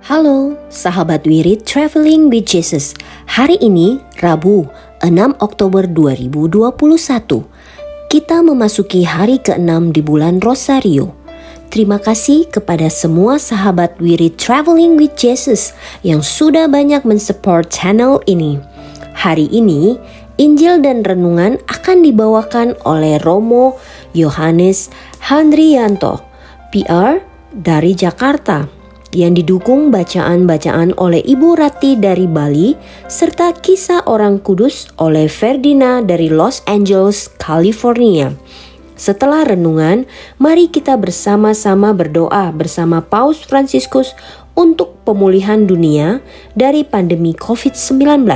Halo, sahabat Wirid Traveling with Jesus. Hari ini, Rabu, 6 Oktober 2021. Kita memasuki hari ke-6 di bulan Rosario. Terima kasih kepada semua sahabat Wirid Traveling with Jesus yang sudah banyak mensupport channel ini. Hari ini, Injil dan Renungan akan dibawakan oleh Romo Yohanes Handrianto, PR dari Jakarta, yang didukung bacaan-bacaan oleh Ibu Rati dari Bali, serta kisah orang kudus oleh Ferdina dari Los Angeles, California. Setelah renungan, mari kita bersama-sama berdoa bersama Paus Fransiskus untuk pemulihan dunia dari pandemi COVID-19.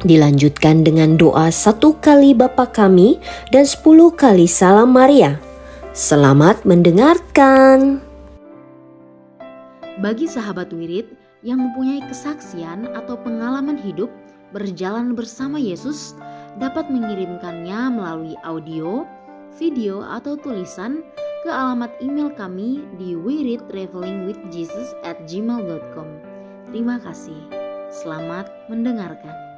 Dilanjutkan dengan doa 1 kali Bapa Kami dan 10 kali Salam Maria. Selamat mendengarkan. Bagi sahabat wirid yang mempunyai kesaksian atau pengalaman hidup berjalan bersama Yesus, dapat mengirimkannya melalui audio, video, atau tulisan ke alamat email kami di wiridtravelingwithjesus@gmail.com. Terima kasih. Selamat mendengarkan.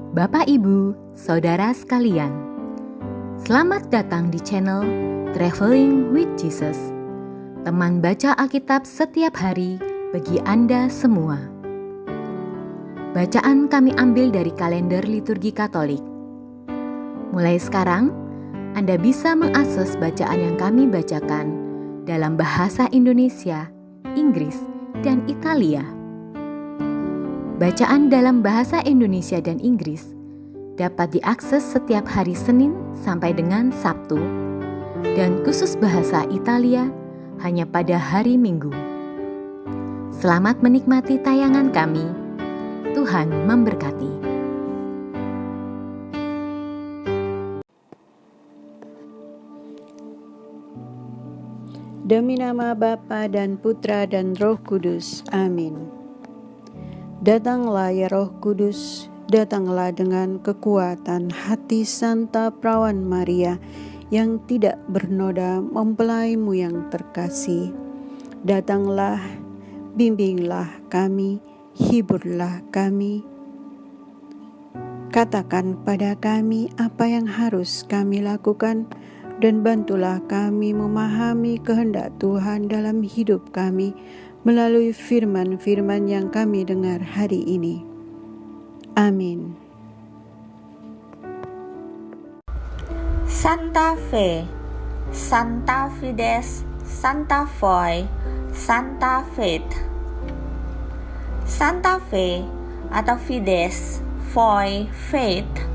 Bapak, Ibu, Saudara sekalian, selamat datang di channel Traveling with Jesus, teman baca Alkitab setiap hari bagi Anda semua. Bacaan kami ambil dari kalender liturgi Katolik. Mulai sekarang, Anda bisa mengakses bacaan yang kami bacakan dalam bahasa Indonesia, Inggris, dan Italia. Bacaan dalam bahasa Indonesia dan Inggris dapat diakses setiap hari Senin sampai dengan Sabtu, dan khusus bahasa Italia hanya pada hari Minggu. Selamat menikmati tayangan kami. Tuhan memberkati. Demi nama Bapa dan Putra dan Roh Kudus. Amin. Datanglah ya Roh Kudus, datanglah dengan kekuatan hati Santa Perawan Maria yang tidak bernoda mempelaimu yang terkasih. Datanglah, bimbinglah kami, hiburlah kami. Katakan pada kami apa yang harus kami lakukan, dan bantulah kami memahami kehendak Tuhan dalam hidup kami melalui firman-firman yang kami dengar hari ini. Amin. Santa Fe, Santa Fides, Santa Foy, Santa Faith. Santa Fe atau Fides, Foy, Faith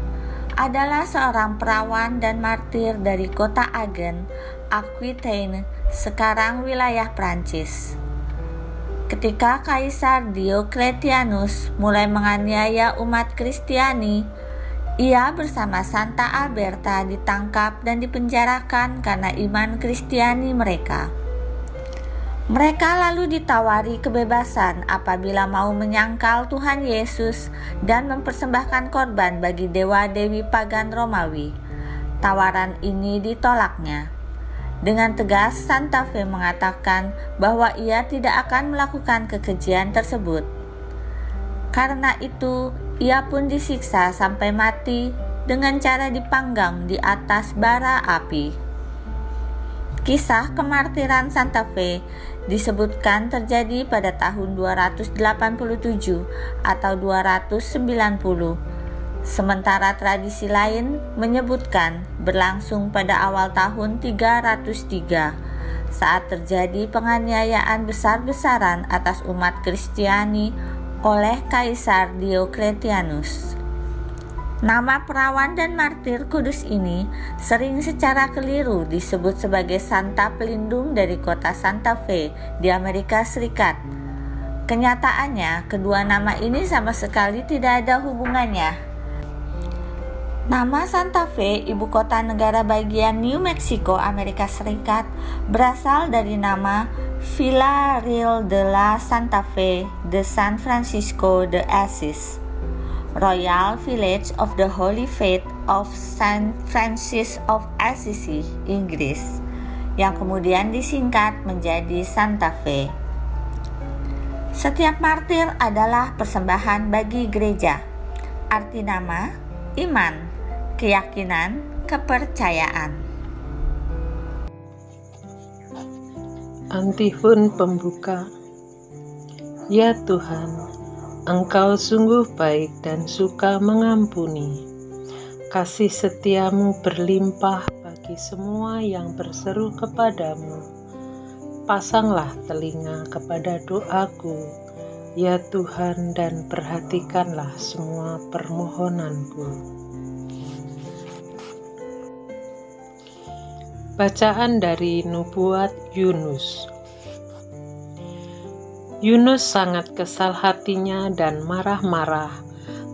adalah seorang perawan dan martir dari kota Agen, Aquitaine, sekarang wilayah Prancis. Ketika Kaisar Diocletianus mulai menganiaya umat Kristiani, ia bersama Santa Alberta ditangkap dan dipenjarakan karena iman Kristiani mereka. Mereka lalu ditawari kebebasan apabila mau menyangkal Tuhan Yesus dan mempersembahkan korban bagi dewa-dewi pagan Romawi. Tawaran ini ditolaknya. Dengan tegas, Santa Fe mengatakan bahwa ia tidak akan melakukan kekejian tersebut. Karena itu, ia pun disiksa sampai mati dengan cara dipanggang di atas bara api. Kisah kemartiran Santa Fe disebutkan terjadi pada tahun 287 atau 290. Sementara tradisi lain menyebutkan berlangsung pada awal tahun 303 saat terjadi penganiayaan besar-besaran atas umat Kristiani oleh Kaisar Diocletianus. Nama perawan dan martir kudus ini sering secara keliru disebut sebagai Santa Pelindung dari kota Santa Fe di Amerika Serikat. Kenyataannya, kedua nama ini sama sekali tidak ada hubungannya. Nama Santa Fe, ibu kota negara bagian New Mexico, Amerika Serikat, berasal dari nama Villa Real de la Santa Fe de San Francisco de Asís, Royal Village of the Holy Faith of Saint Francis of Assisi, Inggris, yang kemudian disingkat menjadi Santa Fe. Setiap martir adalah persembahan bagi gereja. Arti nama, iman, keyakinan, kepercayaan. Antifon pembuka. Ya Tuhan, Engkau sungguh baik dan suka mengampuni. Kasih setiamu berlimpah bagi semua yang berseru kepadamu. Pasanglah telinga kepada doaku, ya Tuhan, dan perhatikanlah semua permohonanku. Bacaan dari Nubuat Yunus. Yunus sangat kesal hatinya dan marah-marah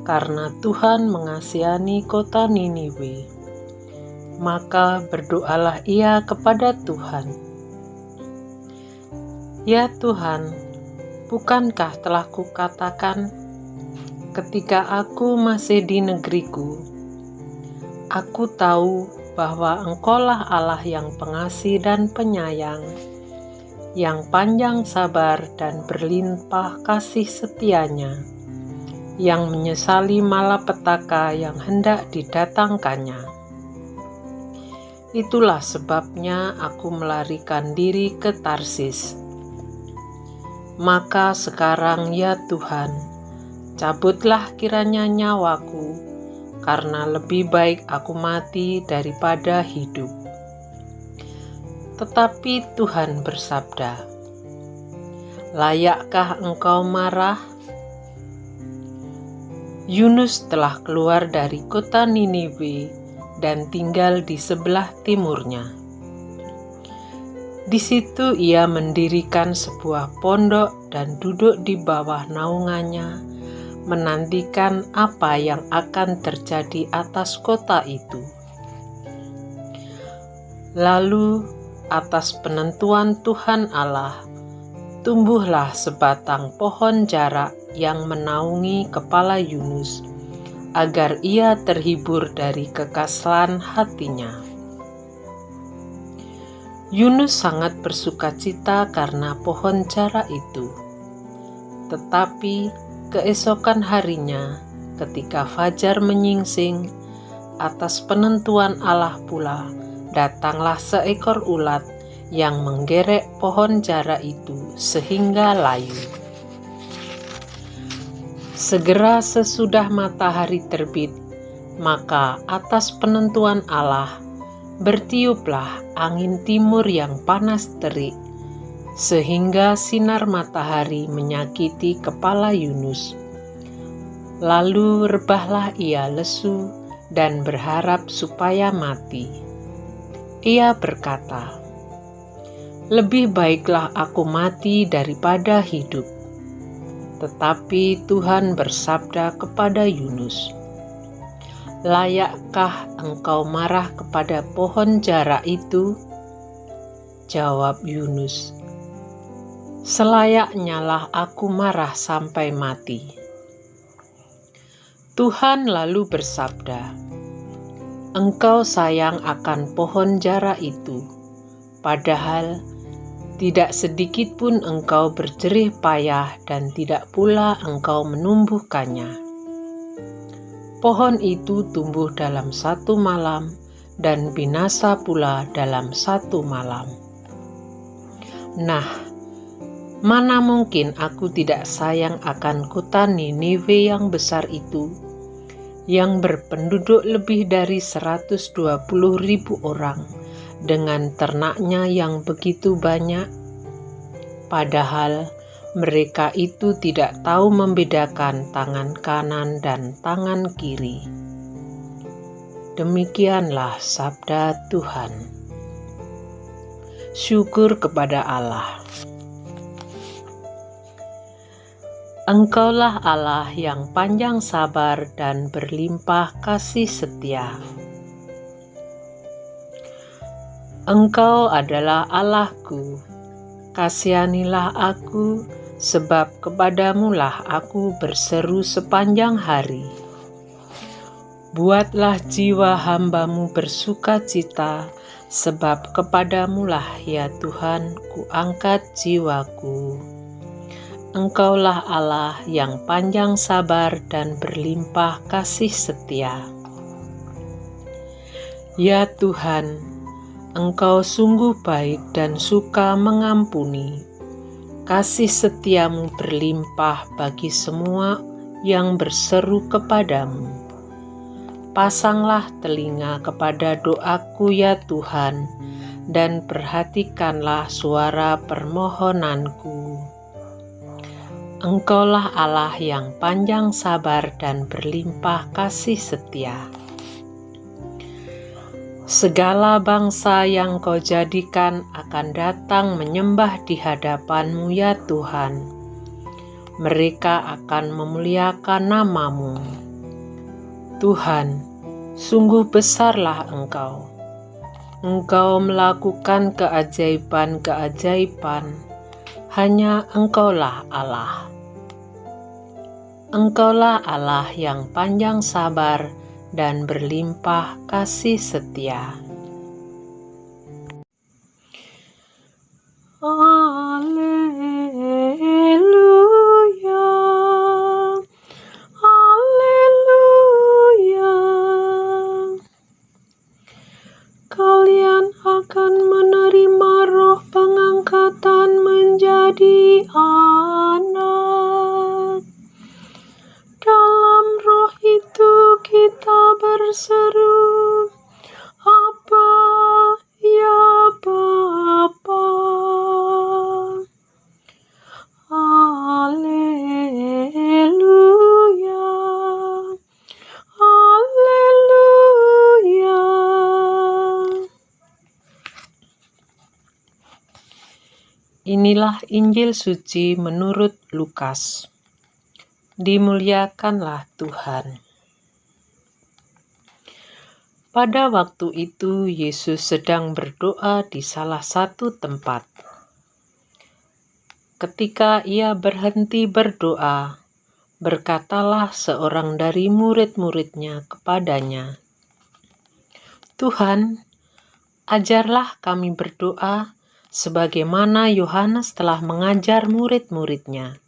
karena Tuhan mengasihani kota Niniwe. Maka berdoalah ia kepada Tuhan. Ya Tuhan, bukankah telah kukatakan ketika aku masih di negeriku, aku tahu bahwa Engkaulah Allah yang pengasih dan penyayang, yang panjang sabar dan berlimpah kasih setianya, yang menyesali malapetaka yang hendak didatangkannya. Itulah sebabnya aku melarikan diri ke Tarsis. Maka sekarang ya Tuhan, cabutlah kiranya nyawaku, karena lebih baik aku mati daripada hidup. Tetapi Tuhan bersabda, layakkah engkau marah? Yunus telah keluar dari kota Niniwe dan tinggal di sebelah timurnya. Di situ ia mendirikan sebuah pondok dan duduk di bawah naungannya, menantikan apa yang akan terjadi atas kota itu. Lalu, atas penentuan Tuhan Allah, tumbuhlah sebatang pohon jarak yang menaungi kepala Yunus, agar ia terhibur dari kekasalan hatinya. Yunus sangat bersukacita karena pohon jarak itu. Tetapi keesokan harinya, ketika fajar menyingsing, atas penentuan Allah pula, datanglah seekor ulat yang menggerek pohon jarak itu sehingga layu. Segera sesudah matahari terbit, maka atas penentuan Allah, bertiuplah angin timur yang panas terik, sehingga sinar matahari menyakiti kepala Yunus. Lalu rebahlah ia lesu dan berharap supaya mati. Ia berkata, lebih baiklah aku mati daripada hidup. Tetapi Tuhan bersabda kepada Yunus, layakkah engkau marah kepada pohon jarak itu? Jawab Yunus, selayaknya lah aku marah sampai mati. Tuhan lalu bersabda, engkau sayang akan pohon jarak itu, padahal tidak sedikit pun engkau berjerih payah dan tidak pula engkau menumbuhkannya. Pohon itu tumbuh dalam 1 malam dan binasa pula dalam 1 malam. Nah, mana mungkin aku tidak sayang akan kota Niniwe yang besar itu, yang berpenduduk lebih dari 120.000 orang, dengan ternaknya yang begitu banyak, padahal mereka itu tidak tahu membedakan tangan kanan dan tangan kiri. Demikianlah sabda Tuhan. Syukur kepada Allah. Engkaulah Allah yang panjang sabar dan berlimpah kasih setia. Engkau adalah Allahku, kasihanilah aku, sebab kepadamulah aku berseru sepanjang hari. Buatlah jiwa hamba-Mu bersukacita, sebab kepadamulah ya Tuhan kuangkat jiwaku. Engkaulah Allah yang panjang sabar dan berlimpah kasih setia. Ya Tuhan, Engkau sungguh baik dan suka mengampuni. Kasih setiamu berlimpah bagi semua yang berseru kepadamu. Pasanglah telinga kepada doaku ya Tuhan, dan perhatikanlah suara permohonanku. Engkaulah Allah yang panjang sabar dan berlimpah kasih setia. Segala bangsa yang Kau jadikan akan datang menyembah di hadapan-Mu ya Tuhan. Mereka akan memuliakan nama-Mu. Tuhan, sungguh besarlah Engkau. Engkau melakukan keajaiban-keajaiban. Hanya Engkaulah Allah. Engkaulah Allah yang panjang sabar dan berlimpah kasih setia. Haleluya, haleluya. Kalian akan menerima roh pengangkatan menjadi anak. Dalam roh itu kita berseru, Aba, ya Bapa. Haleluya, haleluya. Inilah Injil suci menurut Lukas. Dimuliakanlah Tuhan. Pada waktu itu Yesus sedang berdoa di salah satu tempat. Ketika ia berhenti berdoa, berkatalah seorang dari murid-muridnya kepadanya, "Tuhan, ajarlah kami berdoa sebagaimana Yohanes telah mengajar murid-muridnya."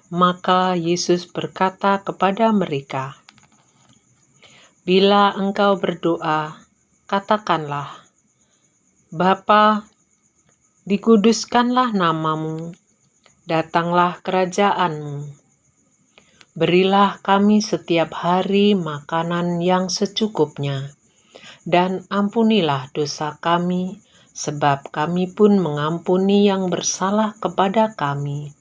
Maka Yesus berkata kepada mereka, "Bila engkau berdoa, katakanlah, Bapa, dikuduskanlah nama-Mu, datanglah kerajaan-Mu. Berilah kami setiap hari makanan yang secukupnya, dan ampunilah dosa kami, sebab kami pun mengampuni yang bersalah kepada kami.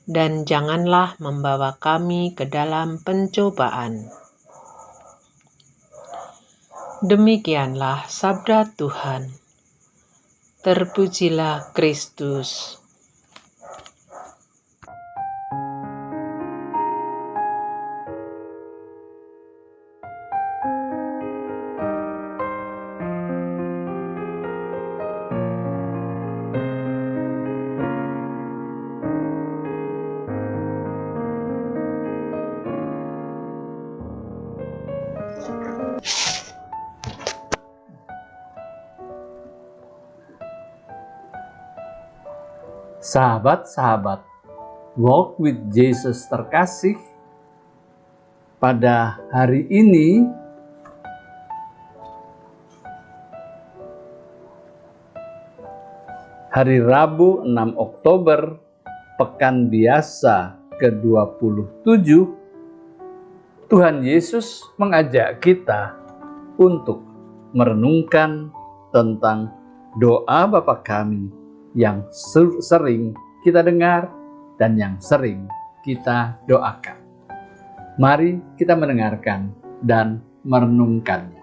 Dan janganlah membawa kami ke dalam pencobaan." Demikianlah sabda Tuhan. Terpujilah Kristus. Sahabat-sahabat, Walk with Jesus terkasih, pada hari ini hari Rabu 6 Oktober, Pekan Biasa ke-27, Tuhan Yesus mengajak kita untuk merenungkan tentang doa Bapa Kami yang sering kita dengar dan yang sering kita doakan. Mari kita mendengarkan dan merenungkannya.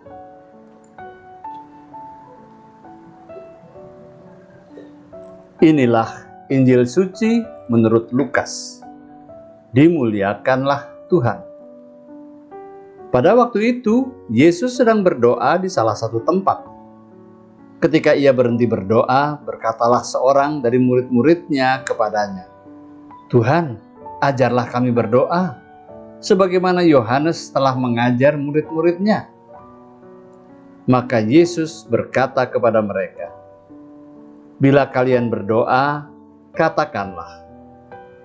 Inilah Injil suci menurut Lukas. dimuliakanlah Tuhan. Pada waktu itu, Yesus sedang berdoa di salah satu tempat. Ketika ia berhenti berdoa, berkatalah seorang dari murid-muridnya kepadanya, "Tuhan, ajarlah kami berdoa, sebagaimana Yohanes telah mengajar murid-muridnya." Maka Yesus berkata kepada mereka, "Bila kalian berdoa, katakanlah,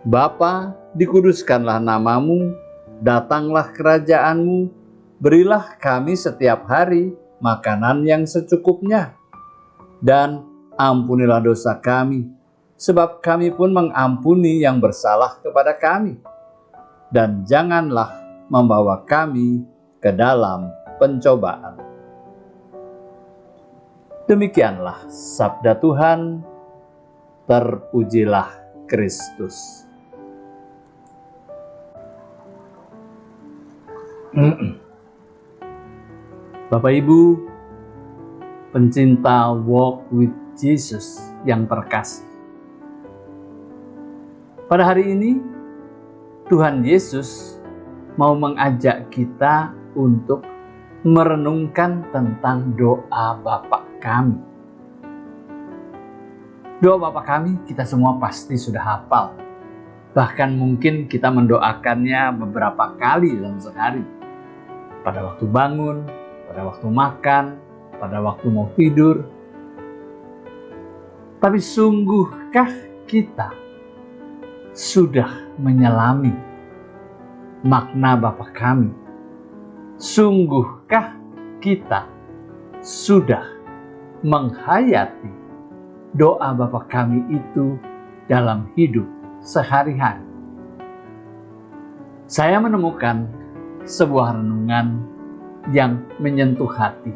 Bapa, dikuduskanlah namamu, datanglah kerajaanmu, berilah kami setiap hari makanan yang secukupnya, dan ampunilah dosa kami, sebab kami pun mengampuni yang bersalah kepada kami. Dan janganlah membawa kami ke dalam pencobaan." Demikianlah sabda Tuhan, terpujilah Kristus. Bapak Ibu, pencinta Walk with Jesus yang terkasih. Pada hari ini, Tuhan Yesus mau mengajak kita untuk merenungkan tentang doa Bapa kami. Doa Bapa kami kita semua pasti sudah hafal. Bahkan mungkin kita mendoakannya beberapa kali dalam sehari. Pada waktu bangun, pada waktu makan, pada waktu mau tidur. Tapi sungguhkah kita sudah menyelami makna Bapa kami? Sungguhkah kita sudah menghayati doa Bapa kami itu dalam hidup sehari-hari? Saya menemukan sebuah renungan yang menyentuh hati,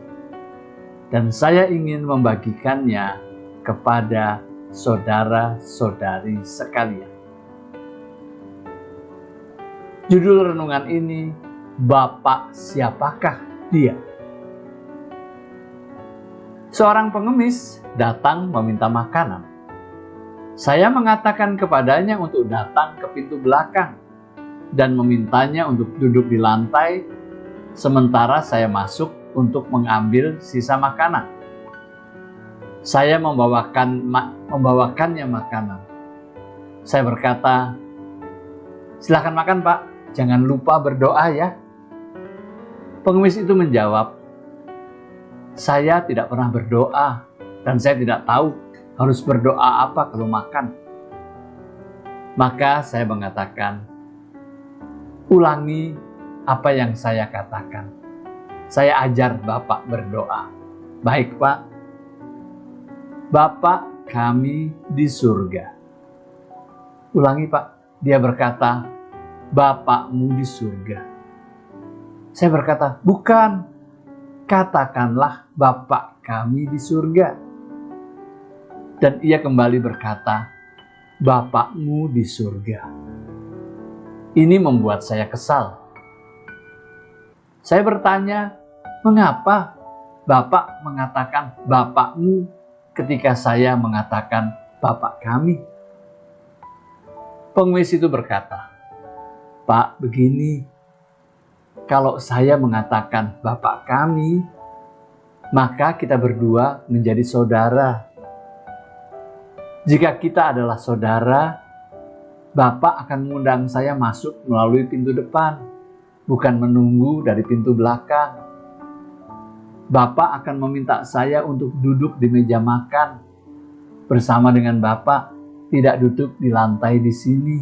dan saya ingin membagikannya kepada saudara-saudari sekalian. Judul renungan ini, Bapak Siapakah Dia? Seorang pengemis datang meminta makanan. Saya mengatakan kepadanya untuk datang ke pintu belakang dan memintanya untuk duduk di lantai, sementara saya masuk untuk mengambil sisa makanan. Saya membawakannya makanan. Saya berkata, "Silakan makan, Pak, jangan lupa berdoa ya." Pengemis itu menjawab, "Saya tidak pernah berdoa dan saya tidak tahu harus berdoa apa kalau makan." Maka saya mengatakan, "Ulangi apa yang saya katakan. Saya ajar Bapak berdoa." "Baik, Pak." "Bapa kami di surga." "Ulangi, Pak." Dia berkata, "Bapakmu di surga." Saya berkata, "Bukan. Katakanlah Bapa kami di surga." Dan ia kembali berkata, "Bapakmu di surga." Ini membuat saya kesal. Saya bertanya, mengapa Bapak mengatakan Bapakmu ketika saya mengatakan Bapak kami? Pengemis itu berkata, "Pak, begini, kalau saya mengatakan Bapak kami, maka kita berdua menjadi saudara. Jika kita adalah saudara, Bapak akan mengundang saya masuk melalui pintu depan, bukan menunggu dari pintu belakang. Bapak akan meminta saya untuk duduk di meja makan bersama dengan Bapak, tidak duduk di lantai di sini.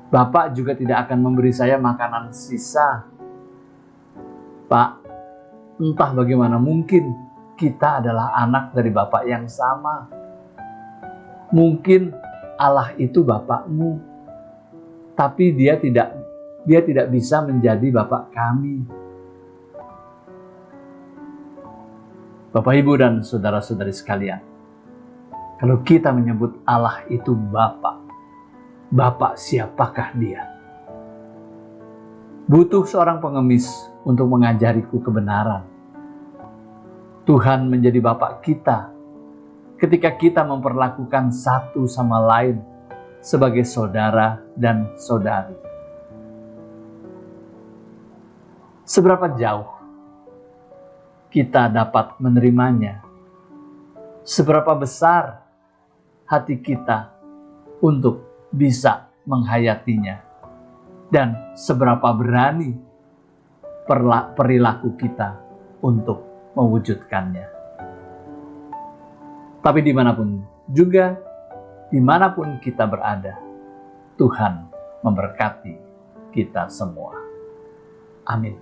Bapak juga tidak akan memberi saya makanan sisa. Pak, entah bagaimana mungkin kita adalah anak dari Bapak yang sama. Mungkin Allah itu Bapakmu, tapi dia tidak bisa menjadi Bapak kami." Bapak, Ibu, dan saudara-saudari sekalian, kalau kita menyebut Allah itu Bapa, Bapak siapakah Dia? Butuh seorang pengemis untuk mengajariku kebenaran. Tuhan menjadi Bapak kita ketika kita memperlakukan satu sama lain sebagai saudara dan saudari. Seberapa jauh kita dapat menerimanya? Seberapa besar hati kita untuk bisa menghayatinya? Dan seberapa berani perilaku kita untuk mewujudkannya? Tapi dimanapun juga, dimanapun kita berada, Tuhan memberkati kita semua. Amin.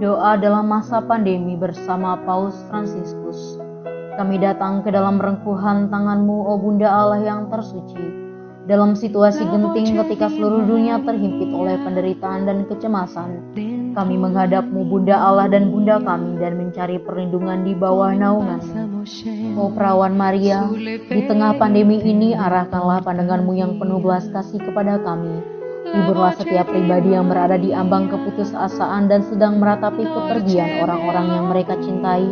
Doa dalam masa pandemi bersama Paus Fransiskus. Kami datang ke dalam rengkuhan tangan-Mu, O Bunda Allah yang tersuci. Dalam situasi genting ketika seluruh dunia terhimpit oleh penderitaan dan kecemasan, kami menghadap-Mu, Bunda Allah dan Bunda kami, dan mencari perlindungan di bawah naungan-Mu. O Perawan Maria, di tengah pandemi ini arahkanlah pandangan-Mu yang penuh belas kasih kepada kami. Hiburlah setiap pribadi yang berada di ambang keputusasaan dan sedang meratapi kepergian orang-orang yang mereka cintai,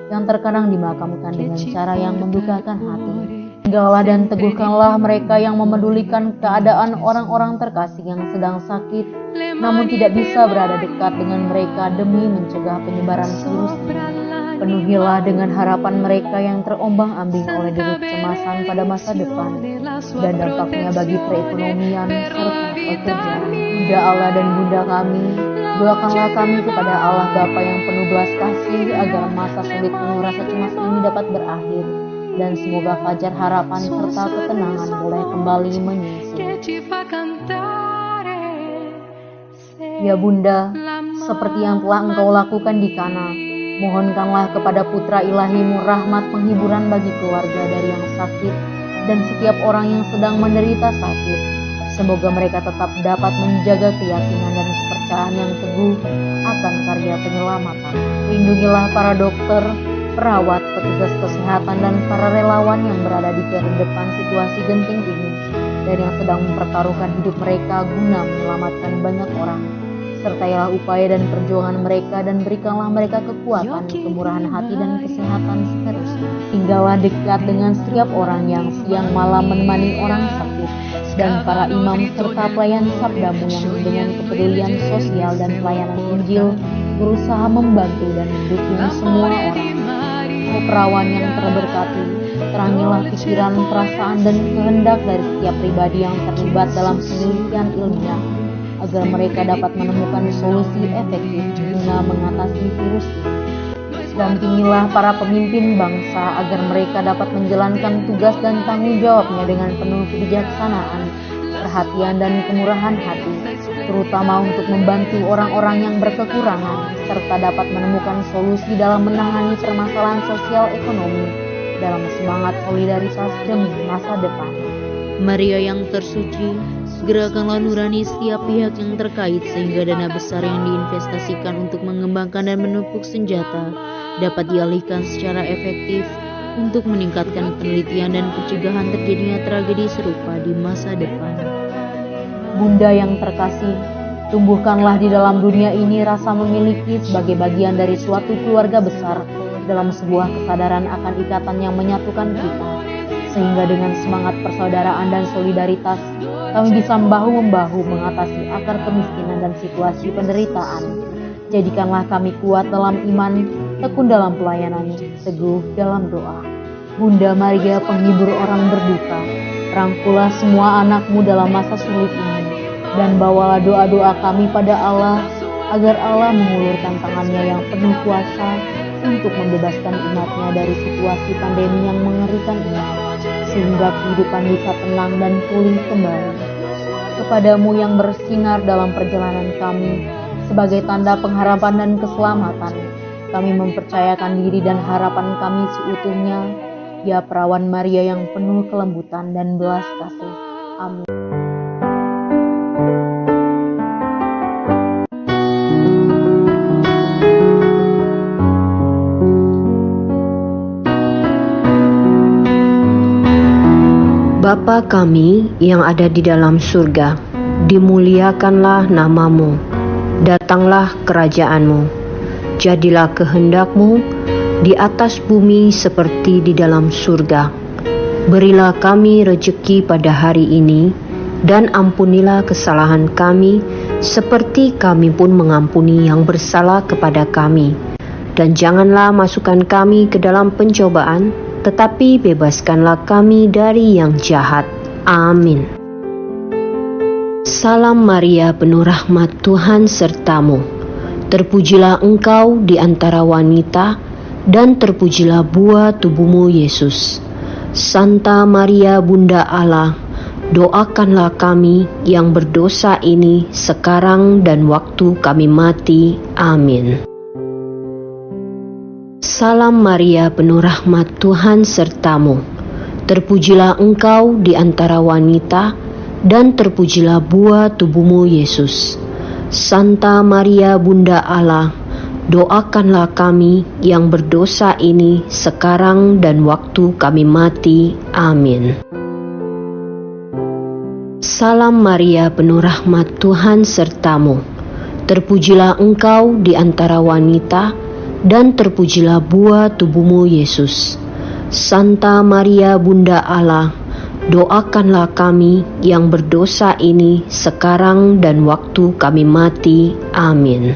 yang terkadang dimakamkan dengan cara yang membukakan hati. Tinggallah dan teguhkanlah mereka yang memedulikan keadaan orang-orang terkasih yang sedang sakit, namun tidak bisa berada dekat dengan mereka demi mencegah penyebaran virus ini. Penuhilah dengan harapan mereka yang terombang-ambing oleh deru kecemasan pada masa depan dan dampaknya bagi perekonomian serta pekerjaan. Bunda Allah dan Bunda kami, doakanlah kami kepada Allah Bapa yang penuh belas kasih agar masa sulit penuh rasa cemas ini dapat berakhir dan semoga fajar harapan serta ketenangan boleh kembali menyusul. Ya Bunda, seperti yang telah Engkau lakukan di Kana, mohonkanlah kepada Putra Ilahi-Mu rahmat penghiburan bagi keluarga dari yang sakit dan setiap orang yang sedang menderita sakit. Semoga mereka tetap dapat menjaga keyakinan dan kepercayaan yang teguh akan karya penyelamatan. Lindungilah para dokter, perawat, petugas kesehatan, dan para relawan yang berada di garda depan situasi genting ini dan yang sedang mempertaruhkan hidup mereka guna menyelamatkan banyak orang. Sertailah upaya dan perjuangan mereka dan berikanlah mereka kekuatan, kemurahan hati dan kesehatan seterusnya. Tinggallah dekat dengan setiap orang yang siang malam menemani orang sakit dan para imam serta pelayan sabda-Mu yang dengan kepedulian sosial dan pelayanan Injil berusaha membantu dan mendukung semua orang. O Perawan yang terberkati, terangilah pikiran, perasaan, dan kehendak dari setiap pribadi yang terlibat dalam penelitian ilmiah agar mereka dapat menemukan solusi efektif guna mengatasi virus ini. Dampingilah para pemimpin bangsa agar mereka dapat menjalankan tugas dan tanggung jawabnya dengan penuh kebijaksanaan, perhatian, dan kemurahan hati, terutama untuk membantu orang-orang yang berkekurangan, serta dapat menemukan solusi dalam menangani permasalahan sosial ekonomi dalam semangat solidaritas demi masa depan. Maria yang tersuci, gerakanlah nurani setiap pihak yang terkait sehingga dana besar yang diinvestasikan untuk mengembangkan dan menumpuk senjata dapat dialihkan secara efektif untuk meningkatkan penelitian dan pencegahan terjadinya tragedi serupa di masa depan. Bunda yang terkasih, tumbuhkanlah di dalam dunia ini rasa memiliki sebagai bagian dari suatu keluarga besar dalam sebuah kesadaran akan ikatan yang menyatukan kita, sehingga dengan semangat persaudaraan dan solidaritas kami bisa bahu-membahu mengatasi akar kemiskinan dan situasi penderitaan. Jadikanlah kami kuat dalam iman, tekun dalam pelayanan, teguh dalam doa. Bunda Maria, penghibur orang berduka, rangkulah semua anak-Mu dalam masa sulit ini, dan bawalah doa-doa kami pada Allah, agar Allah mengulurkan tangannya yang penuh kuasa untuk membebaskan umatnya dari situasi pandemi yang mengerikan ini, sehingga kehidupan bisa tenang dan pulih kembali. Kepadamu yang bersinar dalam perjalanan kami, sebagai tanda pengharapan dan keselamatan, kami mempercayakan diri dan harapan kami seutuhnya, ya Perawan Maria yang penuh kelembutan dan belas kasih. Amin. Bapa kami yang ada di dalam surga, dimuliakanlah namamu, datanglah kerajaanmu, jadilah kehendak-Mu di atas bumi seperti di dalam surga. Berilah kami rejeki pada hari ini, dan ampunilah kesalahan kami, seperti kami pun mengampuni yang bersalah kepada kami. Dan janganlah masukkan kami ke dalam pencobaan, tetapi bebaskanlah kami dari yang jahat. Amin. Salam Maria, penuh rahmat, Tuhan sertamu. Terpujilah engkau di antara wanita, dan terpujilah buah tubuhmu, Yesus. Santa Maria, Bunda Allah, doakanlah kami yang berdosa ini sekarang dan waktu kami mati. Amin. Salam Maria, penuh rahmat, Tuhan sertamu. Terpujilah engkau di antara wanita, dan terpujilah buah tubuhmu, Yesus. Santa Maria, Bunda Allah, doakanlah kami yang berdosa ini sekarang dan waktu kami mati. Amin. Salam Maria, penuh rahmat, Tuhan sertamu. Terpujilah engkau di antara wanita, dan terpujilah buah tubuhmu, Yesus. Santa Maria, Bunda Allah, doakanlah kami yang berdosa ini sekarang dan waktu kami mati. Amin.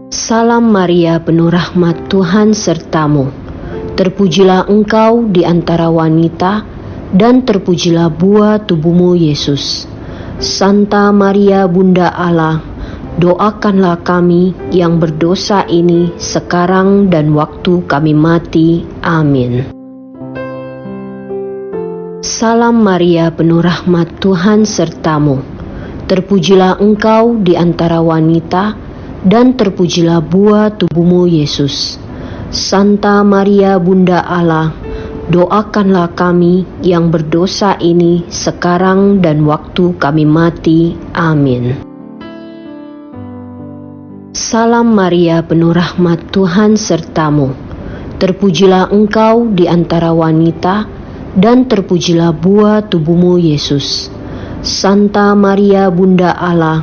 Salam Maria, penuh rahmat, Tuhan sertamu. Terpujilah engkau di antara wanita, dan terpujilah buah tubuhmu, Yesus. Santa Maria, Bunda Allah, doakanlah kami yang berdosa ini sekarang dan waktu kami mati. Amin. Salam Maria, penuh rahmat, Tuhan sertamu. Terpujilah engkau di antara wanita, dan terpujilah buah tubuhmu, Yesus. Santa Maria, Bunda Allah, doakanlah kami yang berdosa ini sekarang dan waktu kami mati. Amin. Salam Maria, penuh rahmat, Tuhan sertamu. Terpujilah engkau di antara wanita, dan terpujilah buah tubuhmu, Yesus. Santa Maria, Bunda Allah,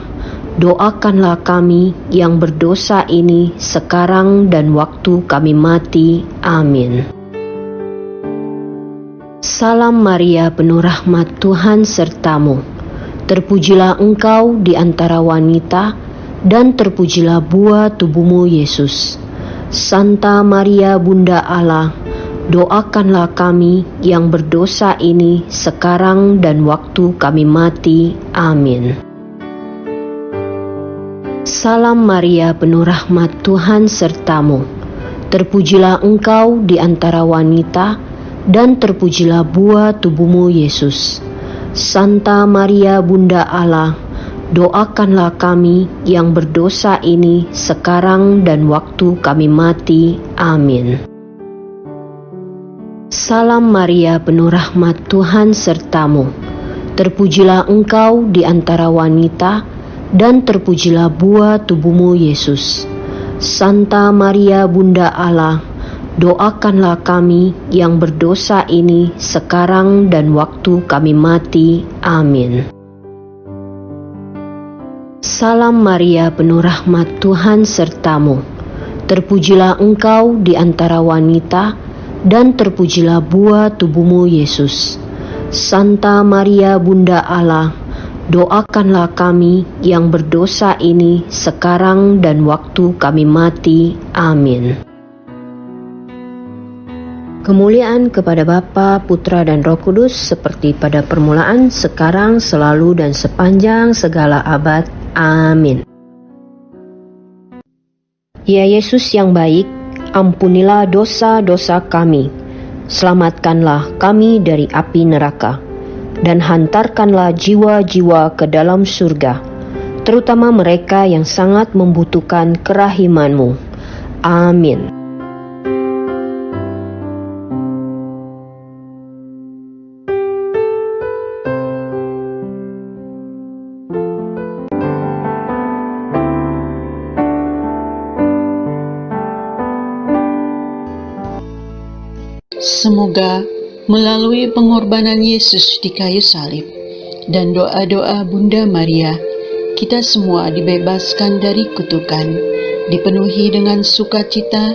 doakanlah kami yang berdosa ini sekarang dan waktu kami mati. Amin. Salam Maria, penuh rahmat, Tuhan sertamu. Terpujilah engkau di antara wanita, dan terpujilah buah tubuhmu, Yesus. Santa Maria, Bunda Allah, doakanlah kami yang berdosa ini sekarang dan waktu kami mati. Amin. Salam Maria, penuh rahmat, Tuhan sertamu. Terpujilah engkau di antara wanita, dan terpujilah buah tubuhmu, Yesus. Santa Maria, Bunda Allah, doakanlah kami yang berdosa ini sekarang dan waktu kami mati. Amin. Salam Maria, penuh rahmat, Tuhan sertamu. Terpujilah engkau di antara wanita, dan terpujilah buah tubuhmu, Yesus. Santa Maria, Bunda Allah, doakanlah kami yang berdosa ini sekarang dan waktu kami mati. Amin. Salam Maria, penuh rahmat, Tuhan sertamu. Terpujilah engkau di antara wanita, dan terpujilah buah tubuhmu, Yesus. Santa Maria, Bunda Allah, doakanlah kami yang berdosa ini sekarang dan waktu kami mati. Amin. Kemuliaan kepada Bapa, Putra, dan Roh Kudus, seperti pada permulaan, sekarang, selalu, dan sepanjang segala abad. Amin. Ya Yesus yang baik, ampunilah dosa-dosa kami. Selamatkanlah kami dari api neraka, dan hantarkanlah jiwa-jiwa ke dalam surga, terutama mereka yang sangat membutuhkan kerahiman-Mu. Amin. Semoga melalui pengorbanan Yesus di kayu salib dan doa-doa Bunda Maria, kita semua dibebaskan dari kutukan, dipenuhi dengan sukacita,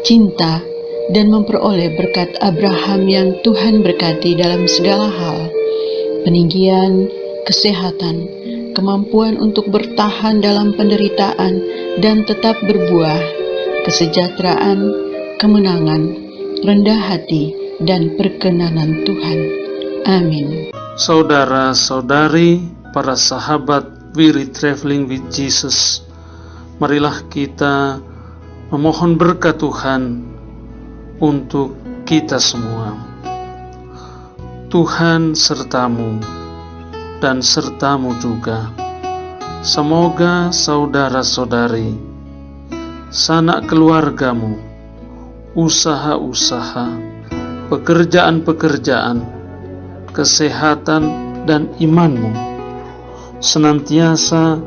cinta, dan memperoleh berkat Abraham yang Tuhan berkati dalam segala hal, peninggian, kesehatan, kemampuan untuk bertahan dalam penderitaan dan tetap berbuah, kesejahteraan, kemenangan, rendah hati, dan perkenanan Tuhan. Amin. Saudara-saudari, para sahabat We Read Traveling with Jesus, marilah kita memohon berkat Tuhan untuk kita semua. Tuhan sertamu dan sertamu juga. Semoga saudara-saudari, sanak keluargamu, usaha-usaha, pekerjaan-pekerjaan, kesehatan, dan imanmu senantiasa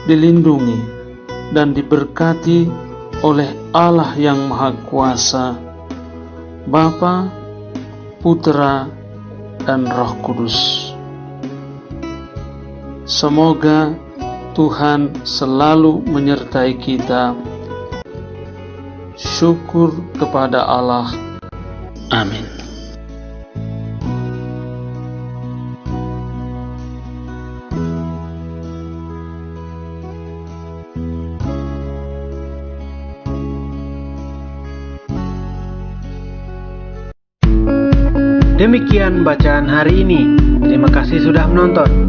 dilindungi dan diberkati oleh Allah yang Maha Kuasa, Bapa, Putra, dan Roh Kudus. Semoga Tuhan selalu menyertai kita. Syukur kepada Allah. Amin. Demikian bacaan hari ini. Terima kasih sudah menonton.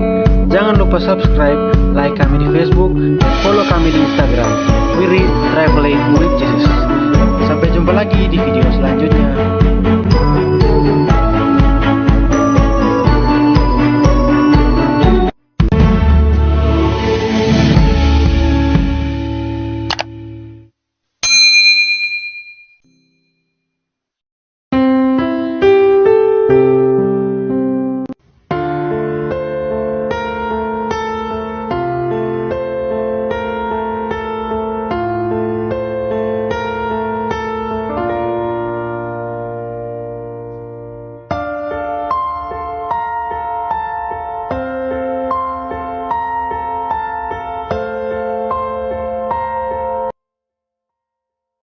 Jangan lupa subscribe, like kami di Facebook, dan follow kami di Instagram. We Read Traveling with Jesus. Sampai jumpa lagi di video selanjutnya.